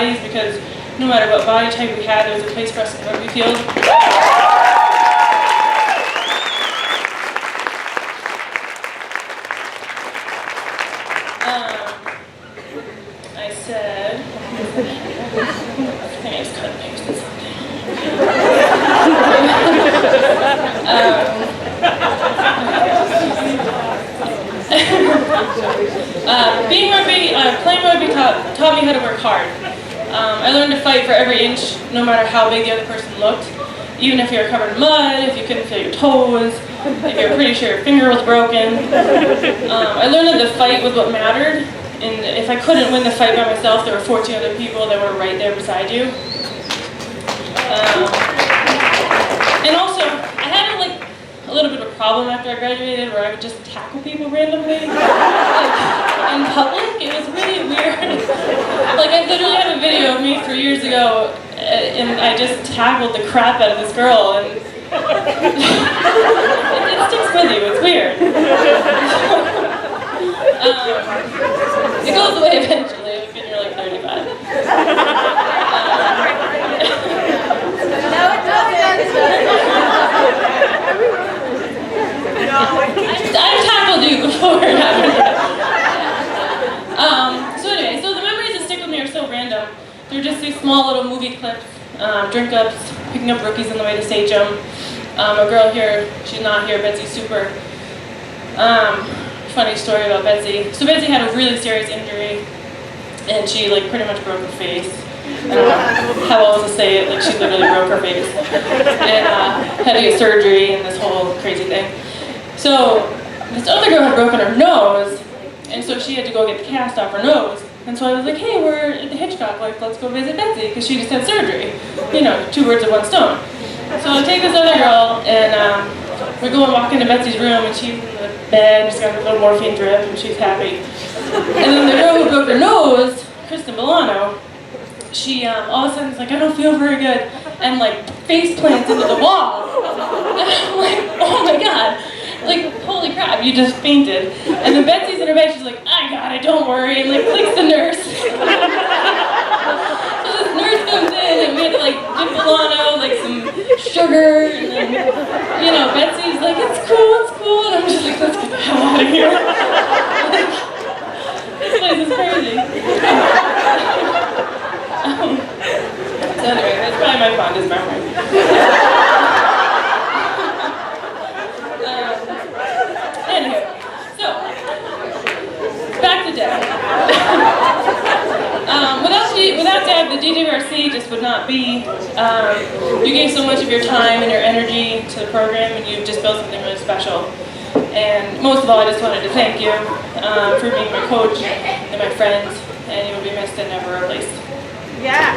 bodies, because no matter what body type we had, there was a place for us in the rugby field. I said, I think I just cut and pasted something. Playing rugby taught me how to work hard. I learned to fight for every inch, no matter how big the other person looked. Even if you were covered in mud, if you couldn't feel your toes, if you were pretty sure your finger was broken. I learned that the fight was what mattered, and if I couldn't win the fight by myself, there were 14 other people that were right there beside you. And also, I had a little bit of a problem after I graduated where I would just tackle people randomly. In public. It was really weird. I literally have a video of me 3 years ago, and I just tackled the crap out of this girl, and it sticks with you. It's weird. It goes away eventually when you're 35. No, it doesn't. I've tackled you before, haven't I? So anyway, so the memories that stick with me are so random. They're just these small little movie clips, drink-ups, picking up rookies on the way to stage them. A girl here, she's not here, Betsy Super. Funny story about Betsy. So Betsy had a really serious injury, and she pretty much broke her face. I don't know how else to say it, she literally broke her face. And had to get surgery and this whole crazy thing. So this other girl had broken her nose, and so she had to go get the cast off her nose. And so I was like, hey, we're at the Hitchcock, let's go visit Betsy, because she just had surgery. You know, 2 birds with 1 stone. So I take this other girl, and we go and walk into Betsy's room, and she's in the bed, she's got a little morphine drip, and she's happy. And then the girl who broke her nose, Kristen Milano, she all of a sudden is like, I don't feel very good, and face plants into the wall. And I'm like, oh my god. Holy crap, you just fainted. And then Betsy's in her bed, she's like, I got it, don't worry, and clicks the nurse. So this nurse comes in, and we had to give Milano some sugar, and then, Betsy's like, it's cool, and I'm just like, let's get the hell out of here. This place is crazy. So anyway, that's probably my fondest memory. Back to Deb. Without Deb, the DWRC just would not be. You gave so much of your time and your energy to the program, and you've just built something really special. And most of all, I just wanted to thank you for being my coach and my friends, and you will be missed and never replaced. Yeah.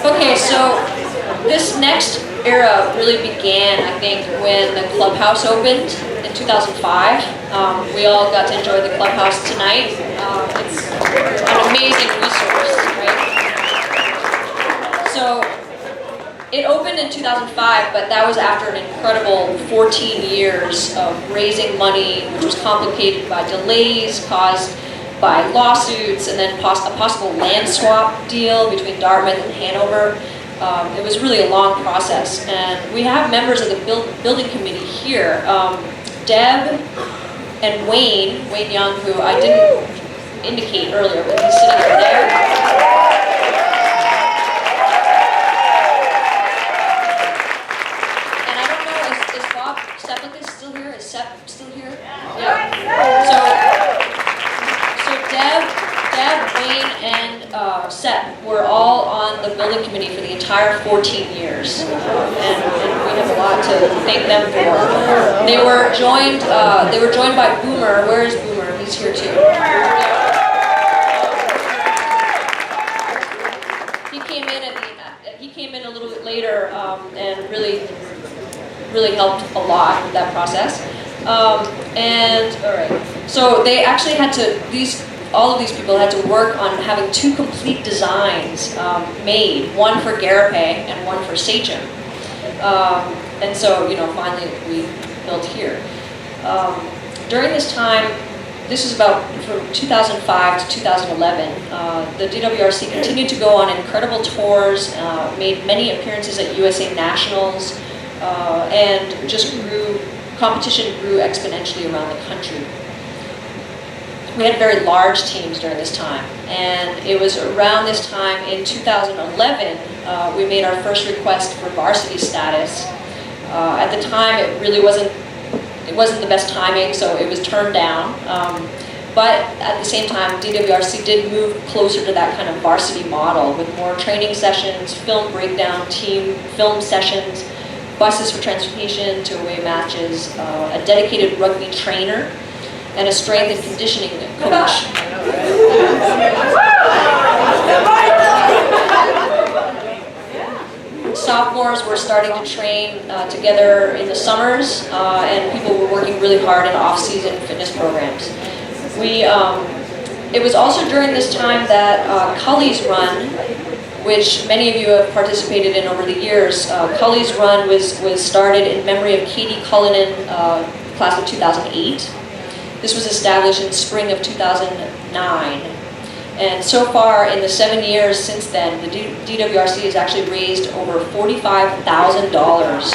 Okay, so this next era really began, I think, when the clubhouse opened in 2005. We all got to enjoy the clubhouse tonight. It's an amazing resource, right? So it opened in 2005, but that was after an incredible 14 years of raising money, which was complicated by delays caused by lawsuits, and then a possible land swap deal between Dartmouth and Hanover. It was really a long process, and we have members of the building committee here. Deb and Wayne Young, who I didn't indicate earlier, but he's sitting over there. And I don't know, is Bob Seplicus still here? Is Sep still here? Yeah. So Deb, Wayne, and Sep were all on the building committee for the entire 14 years, and we have a lot to thank them for. They were joined by Boomer. Where is Boomer? He's here too. He came in a little bit later and really helped a lot with that process. All right, so they actually had to, all of these people had to work on having 2 complete designs made, one for Garapé and one for Sachem. And so, finally we built here. During this time, this is about from 2005 to 2011, the DWRC continued to go on incredible tours, made many appearances at USA Nationals, and just competition grew exponentially around the country. We had very large teams during this time, and it was around this time in 2011 we made our first request for varsity status. At the time, it really wasn't the best timing, so it was turned down. But at the same time, DWRC did move closer to that kind of varsity model with more training sessions, film breakdown, team film sessions, buses for transportation to away matches, a dedicated rugby trainer, and a strength and conditioning coach. Sophomores were starting to train together in the summers, and people were working really hard in off-season fitness programs. It was also during this time that Cully's Run, which many of you have participated in over the years. Cully's Run was started in memory of Katie Cullinan, class of 2008. This was established in spring of 2009. And so far, in the 7 years since then, the DWRC has actually raised over $45,000.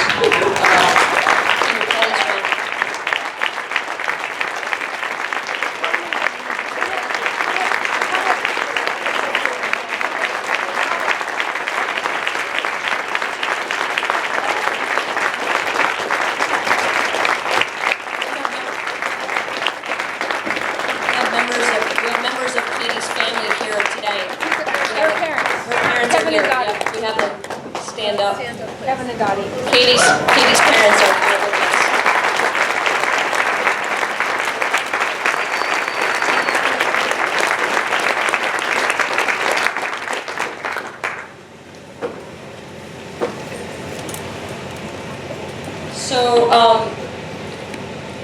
Katie's parents are here with us. So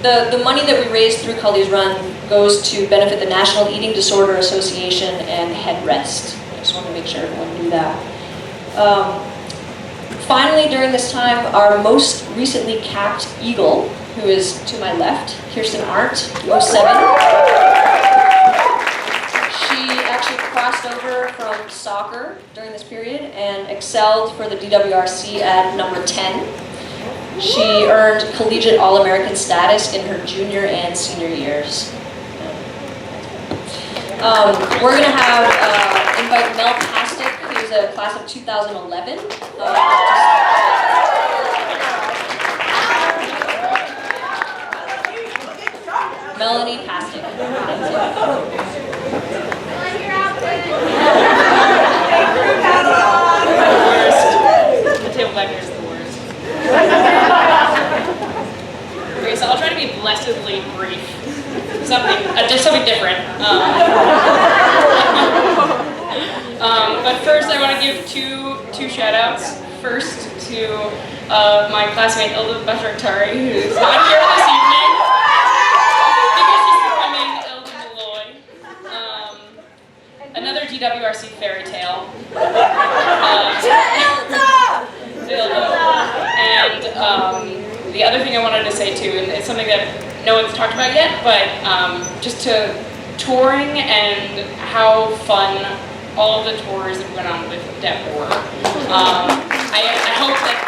the money that we raised through Cully's Run goes to benefit the National Eating Disorder Association and Headrest. I just want to make sure everyone knew that. Finally, during this time, our most recently capped Eagle, who is to my left, Kirsten Arndt, 07. She actually crossed over from soccer during this period and excelled for the DWRC at number 10. She earned collegiate All-American status in her junior and senior years. We're going to have invite Mel Pastic, who's a class of 2011. Melanie Pastic. The table back here is the worst. Okay, so I'll try to be blessedly brief. Just something different. But first, I want to give two shout-outs. First to my classmate Ilda Bashaktari, who's not here this evening because she's becoming Ilda Malloy. Another DWRC fairy tale. And the other thing I wanted to say too, and it's something that no one's talked about yet, but just to touring and how fun all of the tours that went on with Deb were. I hope that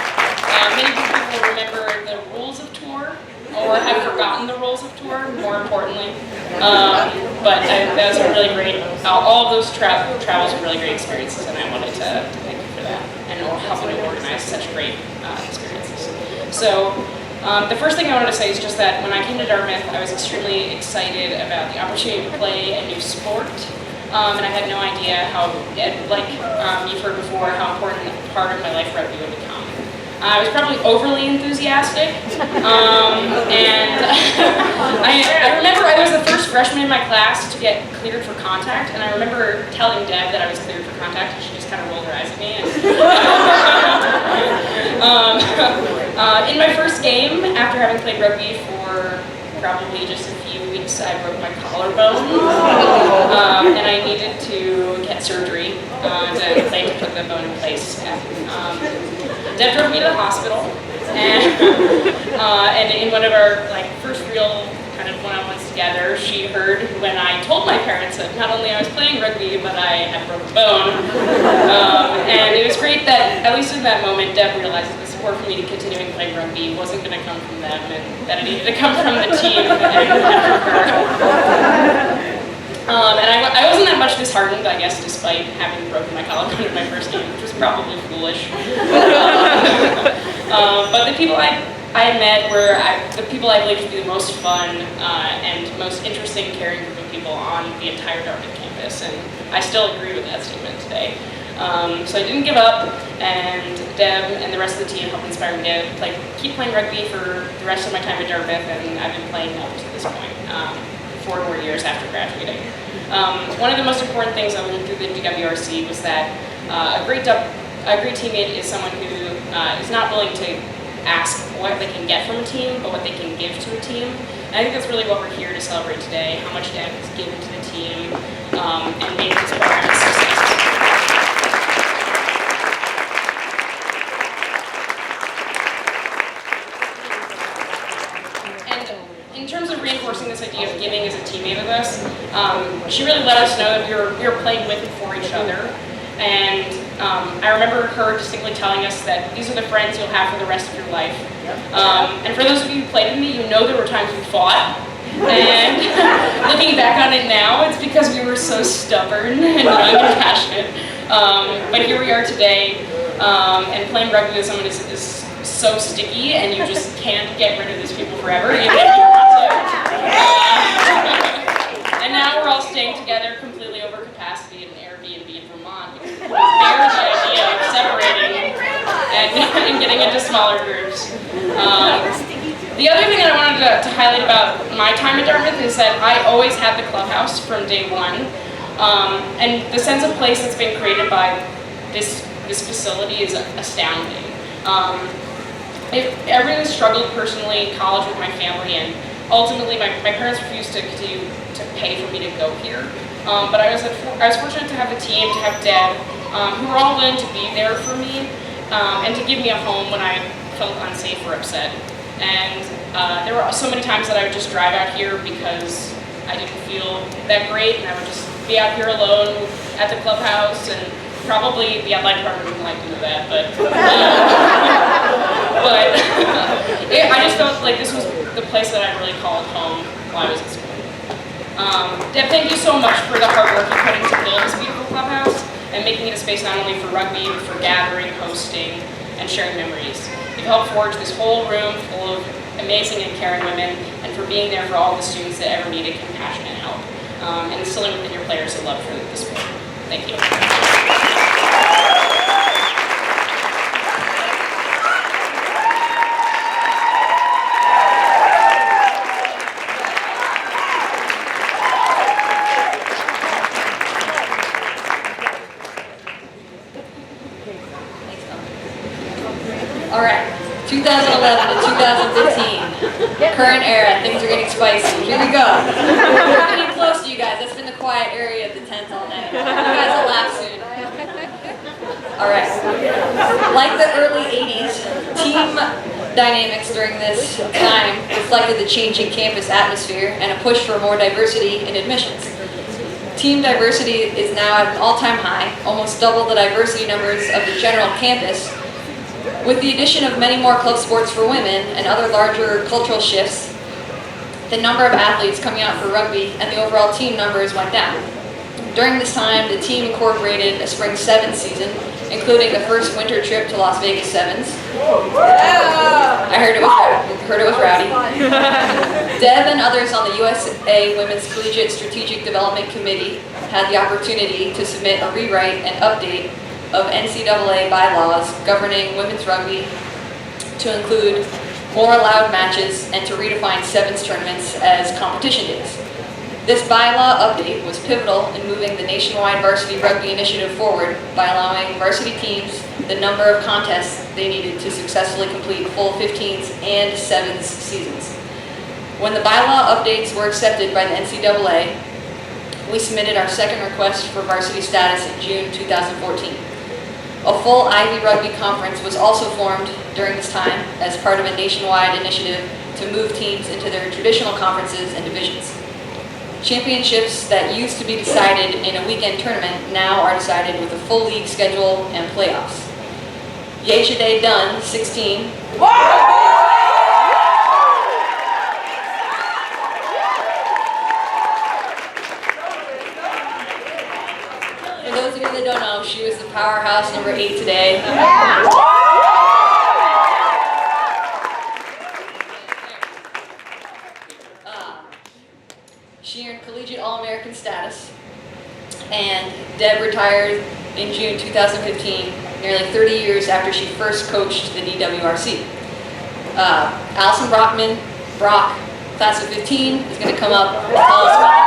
many people will remember the rules of tour, or have forgotten the rules of tour, more importantly. But those are really great. All of those travels were really great experiences, and I wanted to thank you for that, and helping to organize such great experiences. So, the first thing I wanted to say is just that when I came to Dartmouth, I was extremely excited about the opportunity to play a new sport. And I had no idea how, like you've heard before, how important a part of my life rugby would become. I was probably overly enthusiastic, and I remember I was the first freshman in my class to get cleared for contact, and I remember telling Deb that I was cleared for contact, and she just kind of rolled her eyes at me. And, In my first game, after having played rugby for probably just a few weeks, I broke my collarbone, and I needed to get surgery to put the bone in place. Deb drove me to the hospital, and in one of our first real kind of one-on-ones together, she heard when I told my parents that not only I was playing rugby, but I had a broken bone. And it was great that, at least in that moment, Deb realized that the support for me to continuing playing rugby wasn't going to come from them, and that it needed to come from the team and from her. And I wasn't that much disheartened, I guess, despite having broken my collarbone in my first game, which was probably foolish. But the people I met were the people I believed to be the most fun and most interesting, caring group of people on the entire Dartmouth campus, and I still agree with that statement today. So I didn't give up, and Deb and the rest of the team helped inspire me to keep playing rugby for the rest of my time at Dartmouth, and I've been playing up to this point, 4 more years after graduating. One of the most important things I learned through the DWRC was that a great teammate is someone who is not willing to ask what they can get from a team, but what they can give to a team. And I think that's really what we're here to celebrate today, how much Deb has given to the team and made this program successful. And in terms of reinforcing this idea of giving as a teammate with us, she really let us know that we were playing with and for each other. And I remember her distinctly telling us that these are the friends you'll have for the rest of your life. And for those of you who played with me, you know there were times we fought. And looking back on it now, it's because we were so stubborn and young and passionate. But here we are today, and playing rugby with someone is so sticky, and you just can't get rid of these people forever, even if you want to. And now we're all staying together completely over capacity in an Airbnb in Vermont. Because we bear the idea of separating and getting into smaller groups. The other thing that I wanted to highlight about my time at Dartmouth is that I always had the clubhouse from day one. And the sense of place that's been created by this facility is astounding. I really struggled personally in college with my family, and ultimately my parents refused to continue to pay for me to go here. But I was fortunate to have a team, to have Deb, who were all willing to be there for me and to give me a home when I felt unsafe or upset. And there were so many times that I would just drive out here because I didn't feel that great, and I would just be out here alone at the clubhouse, and probably the athletic department wouldn't like to do that, but I just felt like this was the place that I really called home while I was at school. Deb, thank you so much for the hard work you put into building this beautiful clubhouse and making it a space not only for rugby, but for gathering, hosting, and sharing memories. You've helped forge this whole room full of amazing and caring women, and for being there for all the students that ever needed compassion and help, and instilling within your players a love for the sport. Thank you. All right, 2011 to 2015, current era, things are getting spicy. Here we go. We're getting close to you guys. That's been the quiet area of the tent all day. You guys will laugh soon. All right. Like the early 80s, team dynamics during this time reflected the changing campus atmosphere and a push for more diversity in admissions. Team diversity is now at an all-time high, almost double the diversity numbers of the general campus. With the addition of many more club sports for women and other larger cultural shifts, the number of athletes coming out for rugby and the overall team numbers went down. During this time, the team incorporated a spring sevens season, including the first winter trip to Las Vegas Sevens. I heard it was rowdy. Deb and others on the USA Women's Collegiate Strategic Development Committee had the opportunity to submit a rewrite and update of NCAA bylaws governing women's rugby to include more allowed matches and to redefine sevens tournaments as competition days. This bylaw update was pivotal in moving the nationwide varsity rugby initiative forward by allowing varsity teams the number of contests they needed to successfully complete full 15s and 7s seasons. When the bylaw updates were accepted by the NCAA, we submitted our second request for varsity status in June 2014. A full Ivy Rugby conference was also formed during this time as part of a nationwide initiative to move teams into their traditional conferences and divisions. Championships that used to be decided in a weekend tournament now are decided with a full league schedule and playoffs. Yesterday done, 16. For those of you that don't know, she was the powerhouse number 8 today. She earned collegiate All-American status, and Deb retired in June 2015, nearly 30 years after she first coached the DWRC. Allison Brock, class of 15, is going to come up and tell us about